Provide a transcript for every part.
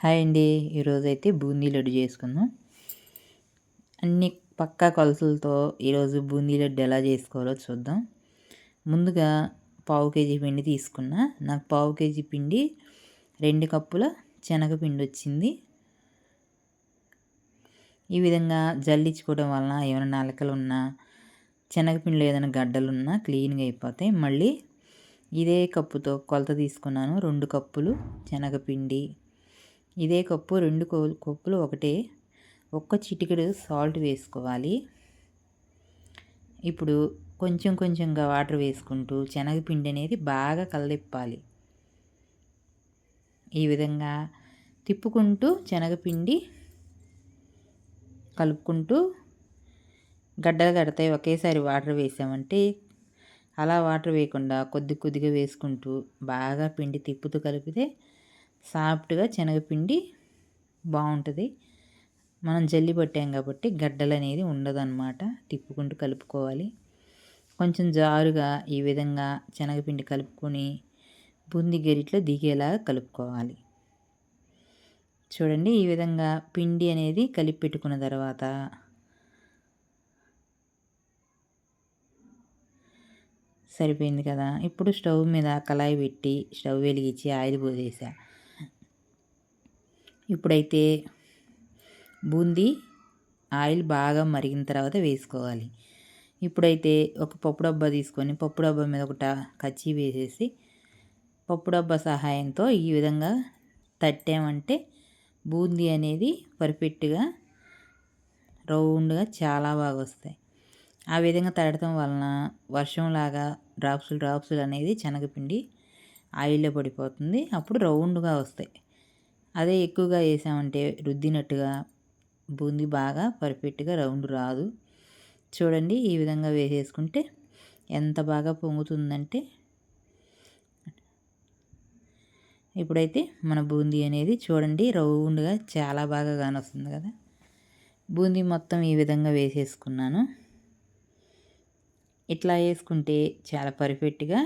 Hi అండి. ఈరోజైతే బూందీ లడ్డు చేసుకుందాం. అన్ని పక్కా కొలతలతో ఈరోజు బూందీ లడ్డు ఎలా చేసుకోవాలో చూద్దాం. ముందుగా పావు కేజీ పిండి తీసుకున్నా. నాకు పావు కేజీ పిండి 2 కప్పుల శనగపిండి వచ్చింది. ఈ విధంగా జల్లించుకోవడం వలన ఏమైనా నలకలు ఉన్నా, శనగపిండిలో ఏదైనా గడ్డలున్నా క్లీన్గా అయిపోతాయి. మళ్ళీ ఇదే కప్పుతో కొలత తీసుకున్నాను. 2 కప్పులు శనగపిండి, ఇదే కప్పు 2 కప్పులు ఒకటే. ఒక్క చిటికెడు సాల్ట్ వేసుకోవాలి. ఇప్పుడు కొంచెం కొంచెంగా వాటర్ వేసుకుంటూ శనగపిండి అనేది బాగా కలదిప్పాలి. ఈ విధంగా తిప్పుకుంటూ శనగపిండి కలుపుకుంటూ గడ్డలు కడతాయి. ఒకేసారి వాటర్ వేసామంటే అలా వాటర్ వేయకుండా కొద్ది కొద్దిగా వేసుకుంటూ బాగా పిండి తిప్పుతూ కలిపితే సాఫ్ట్గా శనగపిండి బాగుంటుంది. మనం జల్లి పట్టాం కాబట్టి గడ్డలు అనేది ఉండదన్నమాట. తిప్పుకుంటూ కలుపుకోవాలి. కొంచెం జారుగా ఈ విధంగా శనగపిండి కలుపుకొని బూందీ గరిట్లో దిగేలా కలుపుకోవాలి. చూడండి, ఈ విధంగా పిండి అనేది కలిపి పెట్టుకున్న తర్వాత సరిపోయింది కదా. ఇప్పుడు స్టవ్ మీద కళాయి పెట్టి స్టవ్ వెలిగించి ఆయిల్ పోసేసా. ఇప్పుడైతే బూందీ ఆయిల్ బాగా మరిగిన తర్వాత వేసుకోవాలి. ఇప్పుడైతే ఒక పప్పు డబ్బా తీసుకొని పప్పు డబ్బా మీద ఒక కచ్చి వేసేసి పప్పు డబ్బా సహాయంతో ఈ విధంగా తట్టామంటే బూందీ అనేది పర్ఫెక్ట్గా రౌండ్గా చాలా బాగా వస్తాయి. ఆ విధంగా తడటం వలన వర్షంలాగా డ్రాప్సులు అనేది శనగపిండి ఆయిల్లో పడిపోతుంది. అప్పుడు రౌండ్గా వస్తాయి. అదే ఎక్కువగా వేసామంటే రుద్దినట్టుగా బూందీ బాగా పర్ఫెక్ట్గా రౌండ్ రాదు. చూడండి, ఈ విధంగా వేసేసుకుంటే ఎంత బాగా పొంగుతుందంటే ఇప్పుడైతే మన బూందీ అనేది చూడండి రౌండ్గా చాలా బాగా కానొస్తుంది కదా. బూందీ మొత్తం ఈ విధంగా వేసేసుకున్నాను. ఇట్లా వేసుకుంటే చాలా పర్ఫెక్ట్గా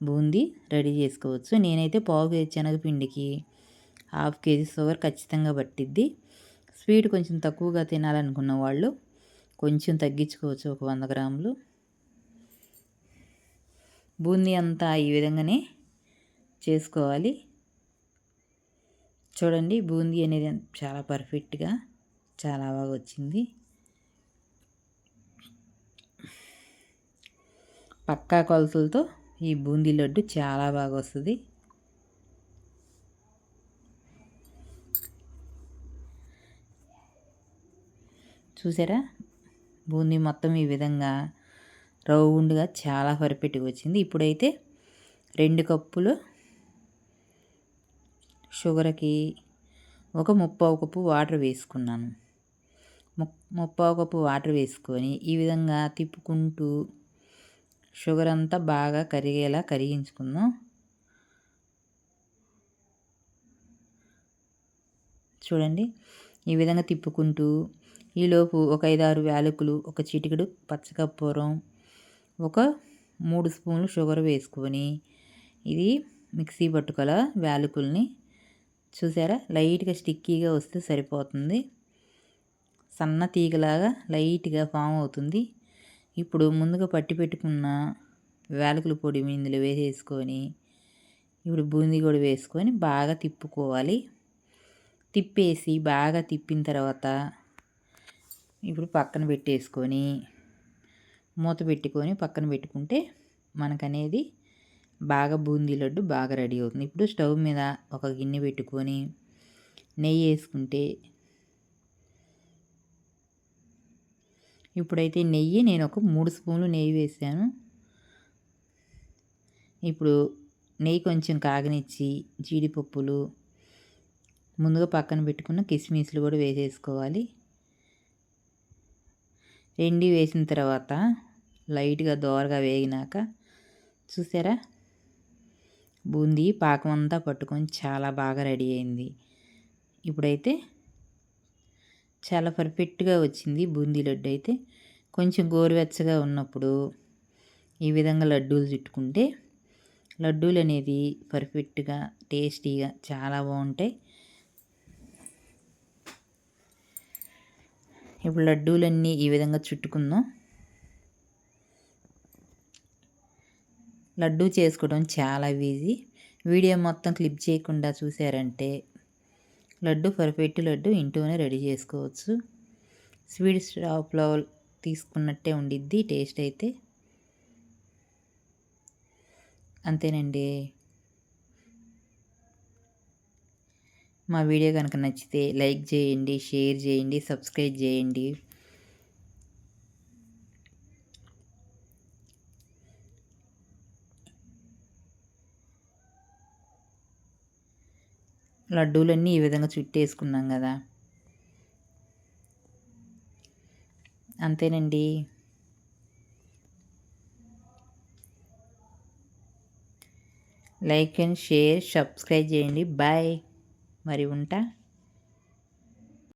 బూందీ రెడీ చేసుకోవచ్చు. నేనైతే పావు కేజీ శనగపిండికి 1/2 కేజీ షుగర్ ఖచ్చితంగా పట్టిద్ది. స్వీట్ కొంచెం తక్కువగా తినాలనుకున్న వాళ్ళు కొంచెం తగ్గించుకోవచ్చు, ఒక 100 గ్రాములు. బూందీ అంతా ఈ విధంగానే చేసుకోవాలి. చూడండి, బూందీ అనేది చాలా పర్ఫెక్ట్గా చాలా బాగా వచ్చింది. పక్కా కొలతలతో ఈ బూందీ లడ్డు చాలా బాగా వస్తుంది. చూసారా, బూందీ మొత్తం ఈ విధంగా రౌండ్గా చాలా పర్ఫెక్ట్గా వచ్చింది. ఇప్పుడైతే 2 కప్పులు షుగర్కి ఒక 3/4 కప్పు వాటర్ వేసుకున్నాను. 3/4 కప్పు వాటర్ వేసుకొని ఈ విధంగా తిప్పుకుంటూ షుగర్ అంతా బాగా కరిగేలా కరిగించుకుందాం. చూడండి, ఈ విధంగా తిప్పుకుంటూ ఈలోపు ఒక 5-6 యాలకులు, ఒక చిటికెడు పచ్చకర్పూరం, ఒక 3 స్పూన్లు షుగర్ వేసుకొని ఇది మిక్సీ పట్టుకోవాలి. యాలకుల్ని చూసారా, లైట్గా స్టిక్కీగా వస్తే సరిపోతుంది. సన్న తీగలాగా లైట్గా ఫామ్ అవుతుంది. ఇప్పుడు ముందుగా పట్టి పెట్టుకున్న యాలకుల పొడి ఇందులో వేసేసుకొని ఇప్పుడు బూందీ కూడా వేసుకొని బాగా తిప్పుకోవాలి. తిప్పేసి బాగా తిప్పిన తర్వాత ఇప్పుడు పక్కన పెట్టేసుకొని మూత పెట్టుకొని పక్కన పెట్టుకుంటే మనకనేది బాగా బూందీ లడ్డు బాగా రెడీ అవుతుంది. ఇప్పుడు స్టవ్ మీద ఒక గిన్నె పెట్టుకొని నెయ్యి వేసుకుంటే ఇప్పుడైతే నేను ఒక 3 స్పూన్లు నెయ్యి వేసాను. ఇప్పుడు నెయ్యి కొంచెం కాగనిచ్చి జీడిపప్పులు, ముందుగా పక్కన పెట్టుకున్న కిస్మిస్లు కూడా వేసేసుకోవాలి. 2 వేసిన తర్వాత లైట్గా దోరగా వేగినాక చూసారా, బూందీ పాకం అంతా పట్టుకొని చాలా బాగా రెడీ అయింది. ఇప్పుడైతే చాలా పర్ఫెక్ట్గా వచ్చింది బూందీ లడ్డు. అయితే కొంచెం గోరువెచ్చగా ఉన్నప్పుడు ఈ విధంగా లడ్డూలు చుట్టుకుంటే లడ్డూలు అనేది పర్ఫెక్ట్గా టేస్టీగా చాలా బాగుంటాయి. ఇప్పుడు లడ్డూలన్నీ ఈ విధంగా చుట్టుకుందాం. లడ్డూ చేసుకోవడం చాలా ఈజీ. వీడియో మొత్తం క్లిప్ చేయకుండా చూసారంటే పర్ఫెక్ట్ లడ్డు ఇంట్లోనే రెడీ చేసుకోవచ్చు. స్వీట్ షాప్లో తీసుకున్నట్టే ఉండిద్ది టేస్ట్ అయితే. అంతేనండి. మా వీడియో కనుక నచ్చితే లైక్ చేయండి, షేర్ చేయండి, సబ్స్క్రైబ్ చేయండి. లడ్డూలన్నీ ఈ విధంగా చుట్టేసుకున్నాం కదా, అంతేనండి. లైక్ అండ్ షేర్ సబ్స్క్రైబ్ చేయండి. బాయ్. మరి ఉంటా.